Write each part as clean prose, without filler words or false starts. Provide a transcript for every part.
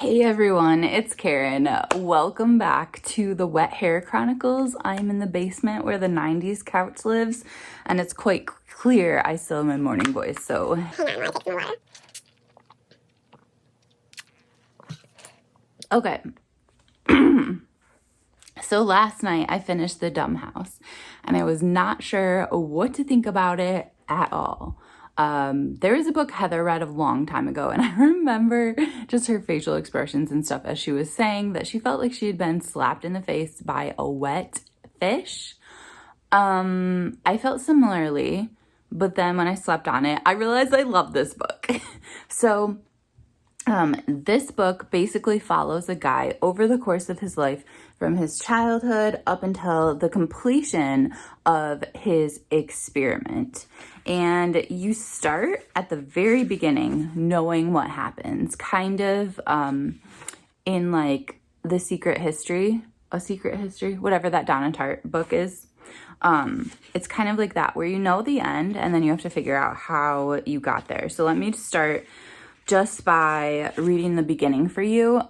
Hey everyone, it's Karen. Welcome back to the Wet Hair Chronicles. I'm in the basement where the 90s couch lives, and it's quite clear I still have my morning voice, so... Okay. So last night I finished The Dumb House, and I was not sure what to think about it at all. There was a book Heather read a long time ago, and I remember just her facial expressions and stuff as she was saying that she felt like she had been slapped in the face by a wet fish. I felt similarly, but then when I slept on it, I realized I love this book. So this book basically follows a guy over the course of his life from his childhood up until the completion of his experiment. And you start at the very beginning knowing what happens, kind of in like A Secret History, whatever that Donna Tartt book is. It's kind of like that, where you know the end and then you have to figure out how you got there. So let me start just by reading the beginning for you.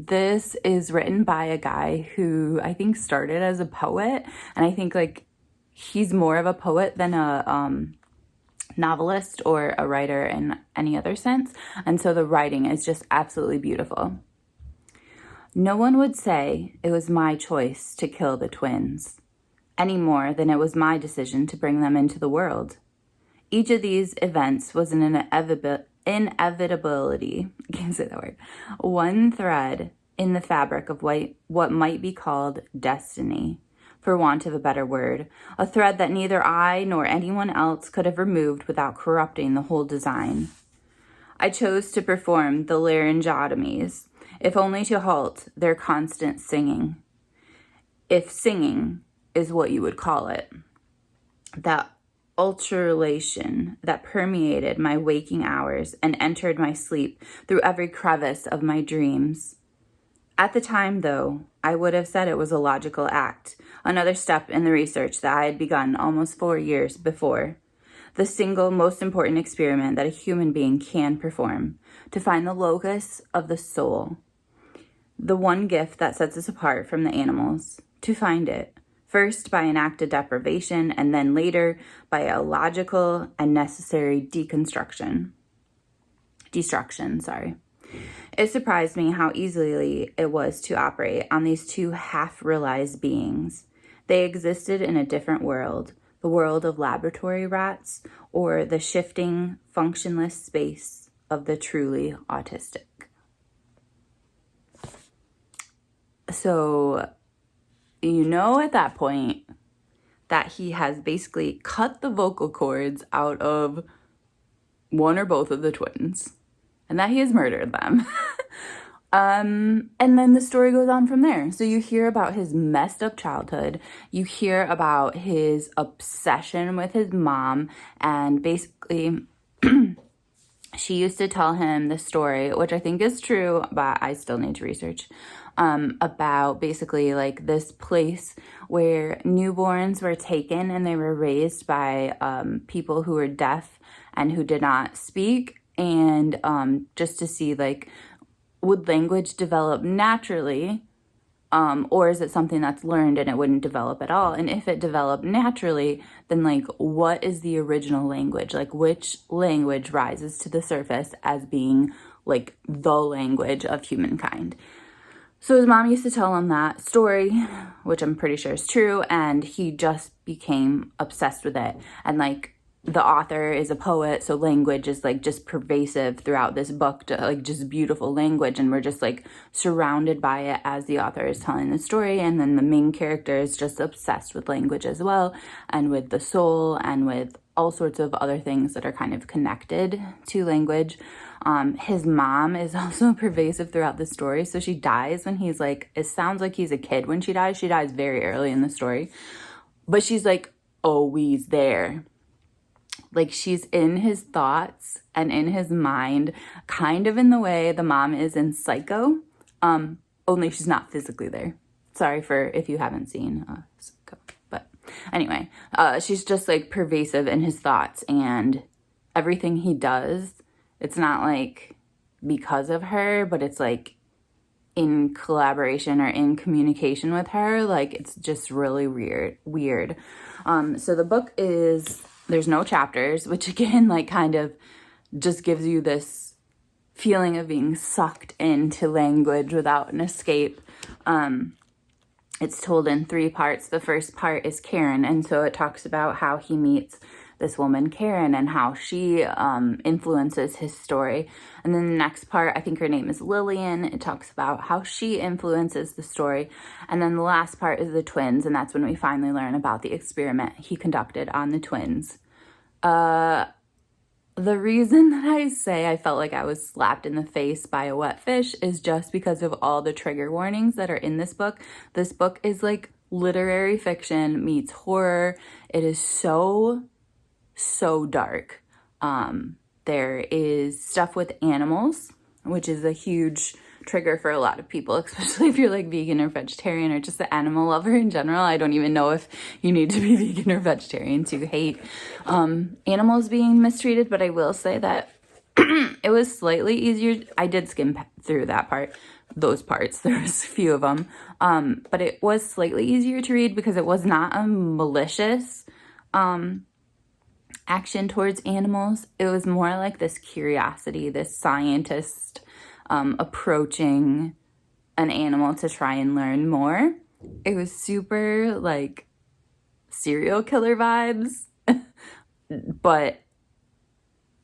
This is written by a guy who I think started as a poet, and I think like he's more of a poet than a novelist or a writer in any other sense. And so the writing is just absolutely beautiful. No one would say it was my choice to kill the twins, any more than it was my decision to bring them into the world. Each of these events was an inevitability, I can't say that word, one thread in the fabric of what might be called destiny, for want of a better word, a thread that neither I nor anyone else could have removed without corrupting the whole design. I chose to perform the laryngotomies, if only to halt their constant singing, if singing is what you would call it. That ultrulation that permeated my waking hours and entered my sleep through every crevice of my dreams. At the time, though, I would have said it was a logical act, another step in the research that I had begun almost 4 years before. The single most important experiment that a human being can perform, to find the locus of the soul, the one gift that sets us apart from the animals, to find it. First by an act of deprivation, and then later by a logical and necessary destruction. It surprised me how easily it was to operate on these two half-realized beings. They existed in a different world, the world of laboratory rats, or the shifting, functionless space of the truly autistic. So, you know at that point that he has basically cut the vocal cords out of one or both of the twins, and that he has murdered them. And then the story goes on from there. So you hear about his messed up childhood, you hear about his obsession with his mom, and basically she used to tell him the story, which I think is true, but I still need to research, about basically like this place where newborns were taken and they were raised by people who were deaf and who did not speak, and just to see like, would language develop naturally, or is it something that's learned and it wouldn't develop at all? And if it developed naturally, then like what is the original language? Like which language rises to the surface as being like the language of humankind? So his mom used to tell him that story, which I'm pretty sure is true, and he just became obsessed with it. And like the author is a poet, so language is like just pervasive throughout this book, to like just beautiful language, and we're just like surrounded by it as the author is telling the story. And then the main character is just obsessed with language as well, and with the soul, and with all sorts of other things that are kind of connected to language. His mom is also pervasive throughout the story. So she dies when he's like, it sounds like he's a kid when she dies. She dies very early in the story, but she's like always there. Like she's in his thoughts and in his mind, kind of in the way the mom is in Psycho, only she's not physically there. Sorry for if you haven't seen Psycho, but anyway, she's just like pervasive in his thoughts, and everything he does, it's not like because of her, but it's like in collaboration or in communication with her. Like, it's just really weird. So the book is, there's no chapters, which again, like, kind of just gives you this feeling of being sucked into language without an escape. It's told in 3 parts. The first part is Karen, and so it talks about how he meets this woman, Karen, and how she influences his story. And then the next part, I think her name is Lillian. It talks about how she influences the story. And then the last part is the twins, and that's when we finally learn about the experiment he conducted on the twins. The reason that I say I felt like I was slapped in the face by a wet fish is just because of all the trigger warnings that are in this book. This book is like literary fiction meets horror. It is so dark. There is stuff with animals, which is a huge trigger for a lot of people, especially if you're like vegan or vegetarian or just an animal lover in general. I don't even know if you need to be vegan or vegetarian to hate animals being mistreated, but I will say that it was slightly easier. I did skim through those parts. There was a few of them, but it was slightly easier to read because it was not a malicious action towards animals. It was more like this curiosity, this scientist approaching an animal to try and learn more. It was super like serial killer vibes, but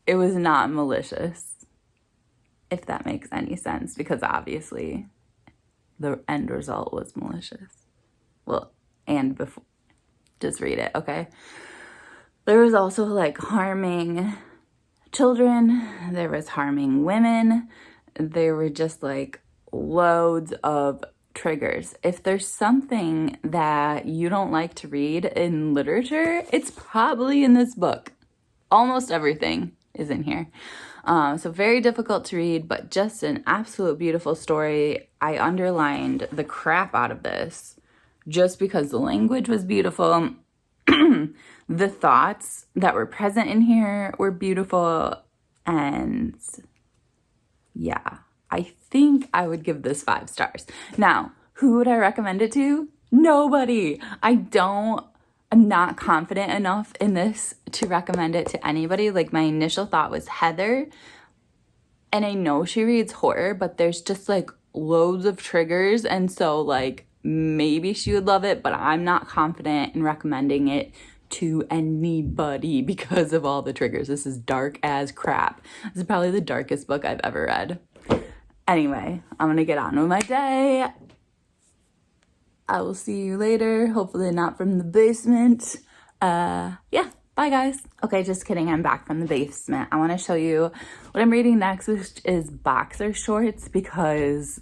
it was not malicious, if that makes any sense, because obviously the end result was malicious. Well, and before, just read it, okay? There was also like harming children, there was harming women, there were just like loads of triggers. If there's something that you don't like to read in literature, it's probably in this book. Almost everything is in here. So very difficult to read, but just an absolute beautiful story. I underlined the crap out of this just because the language was beautiful. The thoughts that were present in here were beautiful, and yeah, I think I would give this 5 stars. Now, who would I recommend it to? Nobody. I'm not confident enough in this to recommend it to anybody. Like, my initial thought was Heather, and I know she reads horror, but there's just like loads of triggers, and so like maybe she would love it, but I'm not confident in recommending it to anybody because of all the triggers. This is dark as crap. This is probably the darkest book I've ever read. Anyway, I'm gonna get on with my day. I will see you later. Hopefully not from the basement. Yeah, bye guys. Okay, just kidding. I'm back from the basement. I want to show you what I'm reading next, which is VOXER shorts, because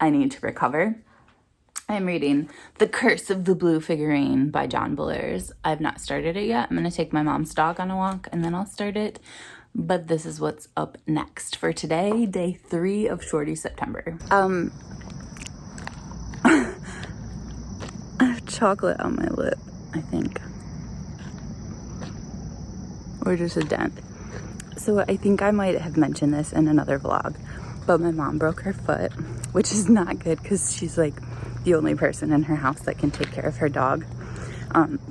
I need to recover. I'm reading The Curse of the Blue Figurine by John Bellairs. I've not started it yet. I'm going to take my mom's dog on a walk and then I'll start it. But this is what's up next for today, day 3 of Shorty September. I have chocolate on my lip, I think. Or just a dent. So I think I might have mentioned this in another vlog, but my mom broke her foot, which is not good because she's like the only person in her house that can take care of her dog.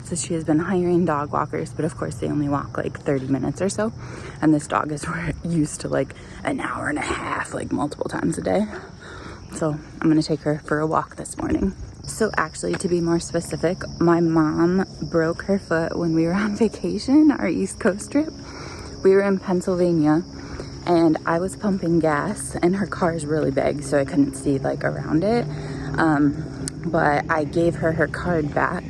So she has been hiring dog walkers, but of course they only walk like 30 minutes or so. And this dog is used to like an hour and a half, like multiple times a day. So I'm gonna take her for a walk this morning. So actually, to be more specific, my mom broke her foot when we were on vacation, our East Coast trip. We were in Pennsylvania and I was pumping gas and her car is really big, so I couldn't see like around it. But I gave her her card back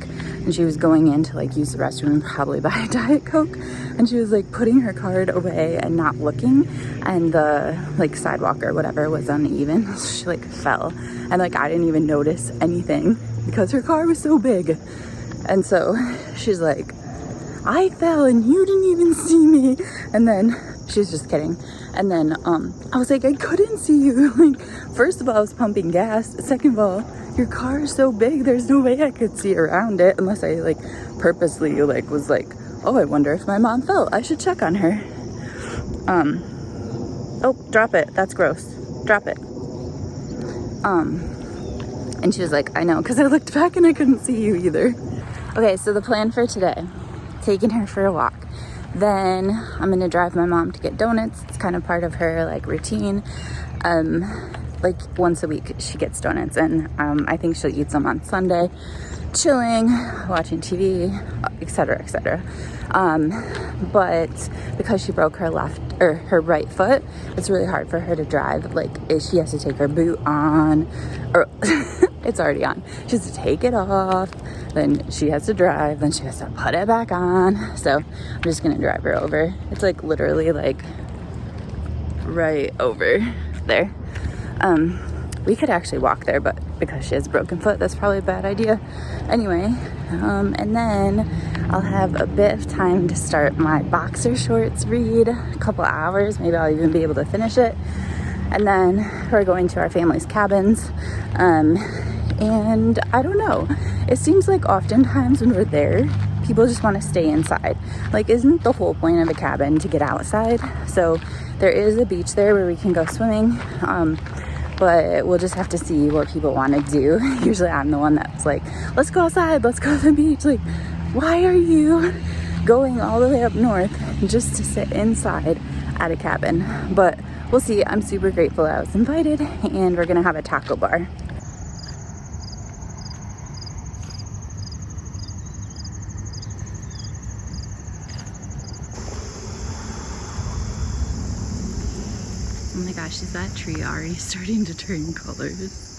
and she was going in to like use the restroom and probably buy a Diet Coke, and she was like putting her card away and not looking, and the like sidewalk or whatever was uneven, so she like fell, and like I didn't even notice anything because her car was so big. And so she's like, I fell and you didn't even see me. And then she's just kidding. And then I was like, I couldn't see you. Like, first of all, I was pumping gas. Second of all, your car is so big, there's no way I could see around it unless I like purposely like was like, oh, I wonder if my mom fell. I should check on her. Oh, drop it. That's gross. Drop it. And she was like, I know, because I looked back and I couldn't see you either. Okay, so the plan for today, taking her for a walk. Then I'm gonna drive my mom to get donuts. It's kind of part of her like routine. Like once a week she gets donuts, and I think she'll eat some on Sunday, chilling, watching TV, etc., etc. But because she broke her right foot, it's really hard for her to drive. Like she has to take her boot on, or it's already on. She has to take it off, then she has to drive, then she has to put it back on. So I'm just gonna drive her over. It's like literally like right over there. We could actually walk there, but because she has a broken foot, that's probably a bad idea. Anyway, and then I'll have a bit of time to start my VOXER shorts read, a couple hours, maybe I'll even be able to finish it. And then we're going to our family's cabins. And I don't know, it seems like oftentimes when we're there, people just want to stay inside. Like, isn't the whole point of a cabin to get outside? So there is a beach there where we can go swimming. But we'll just have to see what people want to do. Usually I'm the one that's like, let's go outside, let's go to the beach. Like, why are you going all the way up north just to sit inside at a cabin? But we'll see. I'm super grateful I was invited, and we're gonna have a taco bar. Oh my gosh, is that tree already starting to turn colors?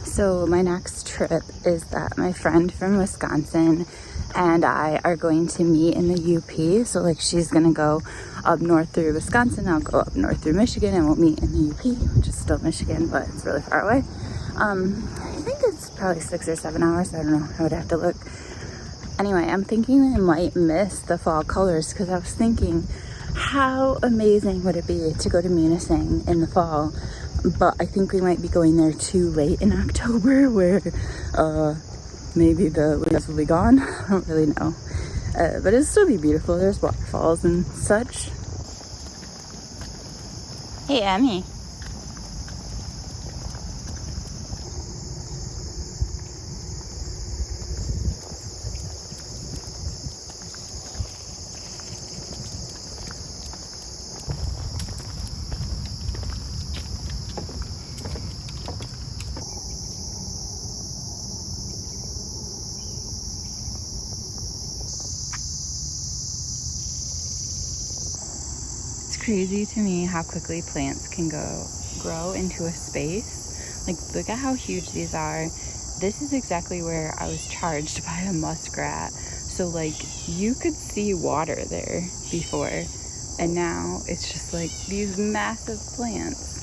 So my next trip is that my friend from Wisconsin and I are going to meet in the UP. So like she's gonna go up north through Wisconsin, I'll go up north through Michigan, and we'll meet in the UP, which is still Michigan, but it's really far away. I think it's probably 6 or 7 hours. I don't know, I would have to look. Anyway, I'm thinking I might miss the fall colors, because I was thinking, how amazing would it be to go to Munising in the fall? But I think we might be going there too late in October, where maybe the leaves will be gone. I don't really know. But it'll still be beautiful. There's waterfalls and such. Hey, Emmy. Crazy to me how quickly plants can grow into a space. Like, look at how huge these are. This is exactly where I was charged by a muskrat. So like, you could see water there before, and now it's just like these massive plants.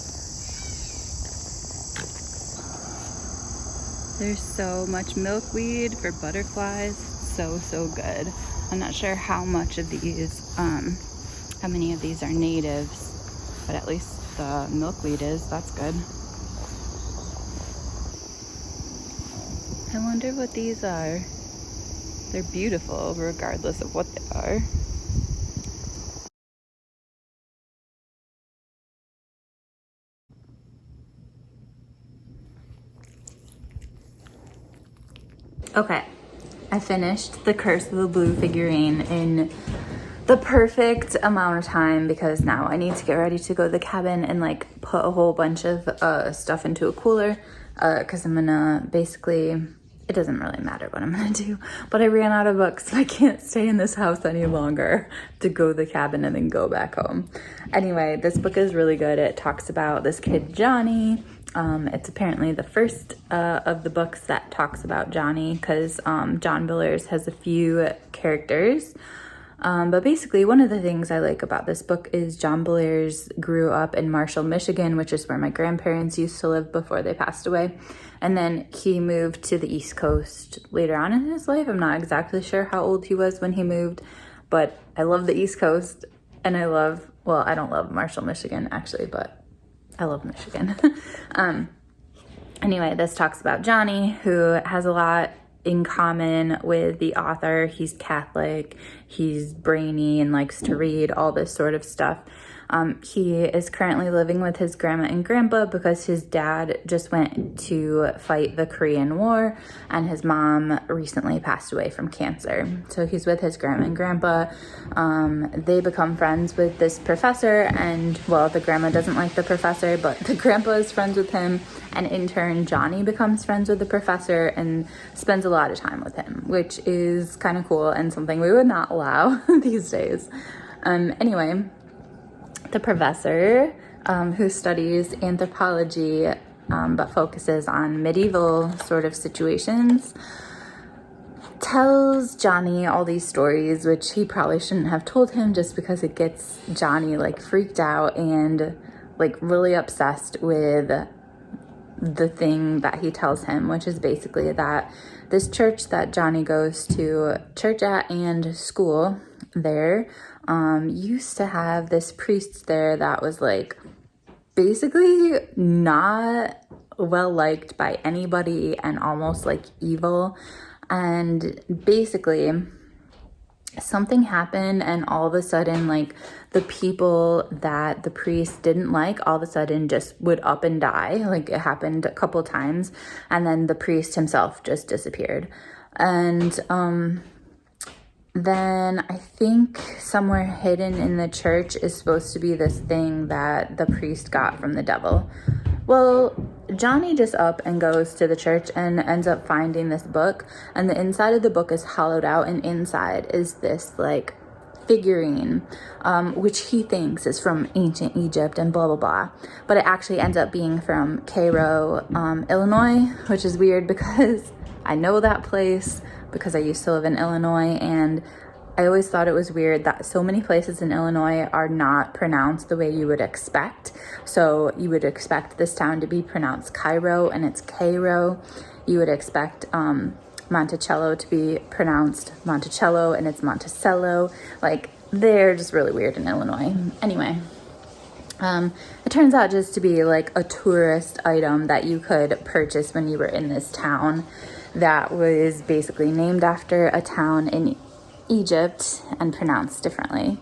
There's so much milkweed for butterflies. So good. I'm not sure how much of these how many of these are natives, but at least the milkweed is. That's good. I wonder what these are. They're beautiful regardless of what they are. Okay, I finished the Curse of the Blue figurine in the perfect amount of time, because now I need to get ready to go to the cabin and like put a whole bunch of stuff into a cooler, because I'm gonna basically, it doesn't really matter what I'm gonna do, but I ran out of books, so I can't stay in this house any longer to go to the cabin and then go back home. Anyway, this book is really good. It talks about this kid Johnny. It's apparently the first of the books that talks about Johnny, because John Billers has a few characters. But basically, one of the things I like about this book is John Billers grew up in Marshall, Michigan, which is where my grandparents used to live before they passed away. And then he moved to the East Coast later on in his life. I'm not exactly sure how old he was when he moved, but I love the East Coast, and I love, well, I don't love Marshall, Michigan, actually, but I love Michigan. Anyway, this talks about Johnny, who has a lot in common with the author. He's Catholic, he's brainy and likes to read, all this sort of stuff. He is currently living with his grandma and grandpa because his dad just went to fight the Korean War and his mom recently passed away from cancer. So he's with his grandma and grandpa. They become friends with this professor, and well, the grandma doesn't like the professor, but the grandpa is friends with him, and in turn Johnny becomes friends with the professor and spends a lot of time with him, which is kind of cool and something we would not allow these days. Anyway, the professor, who studies anthropology but focuses on medieval sort of situations, tells Johnny all these stories, which he probably shouldn't have told him just because it gets Johnny like freaked out and like really obsessed with the thing that he tells him, which is basically that this church that Johnny goes to church at and school there used to have this priest there that was like basically not well liked by anybody and almost like evil. And basically something happened, and all of a sudden like the people that the priest didn't like all of a sudden just would up and die. Like it happened a couple times, and then the priest himself just disappeared. And then I think somewhere hidden in the church is supposed to be this thing that the priest got from the devil. Well, Johnny just up and goes to the church and ends up finding this book, and the inside of the book is hollowed out, and inside is this like figurine, which he thinks is from ancient Egypt and blah, blah, blah. But it actually ends up being from Cairo, Illinois, which is weird because I know that place because I used to live in Illinois, and I always thought it was weird that so many places in Illinois are not pronounced the way you would expect. So you would expect this town to be pronounced Cairo, and it's Cairo. You would expect Monticello to be pronounced Monticello, and it's Monticello. Like, they're just really weird in Illinois. Anyway, it turns out just to be like a tourist item that you could purchase when you were in this town that was basically named after a town in Egypt and pronounced differently.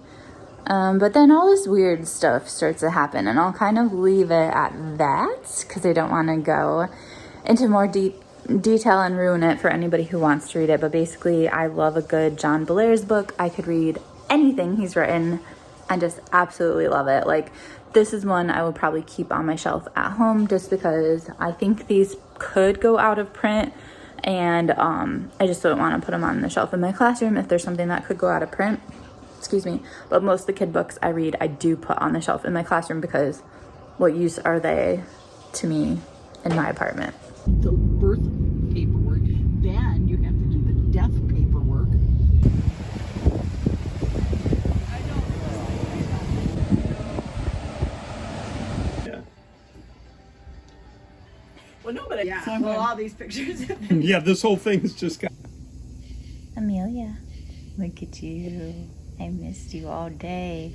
But then all this weird stuff starts to happen, and I'll kind of leave it at that because I don't want to go into more detail and ruin it for anybody who wants to read it. But basically, I love a good John Bellairs book. I could read anything he's written and just absolutely love it. Like, this is one I will probably keep on my shelf at home just because I think these could go out of print. And I just don't want to put them on the shelf in my classroom if there's something that could go out of print. Excuse me. But most of the kid books I read, I do put on the shelf in my classroom because what use are they to me in my apartment? The birth paperwork, then you have to do the death paperwork. Well, no, but yeah. Well, all these pictures. Yeah, this whole thing's just got. Amelia, look at you. I missed you all day.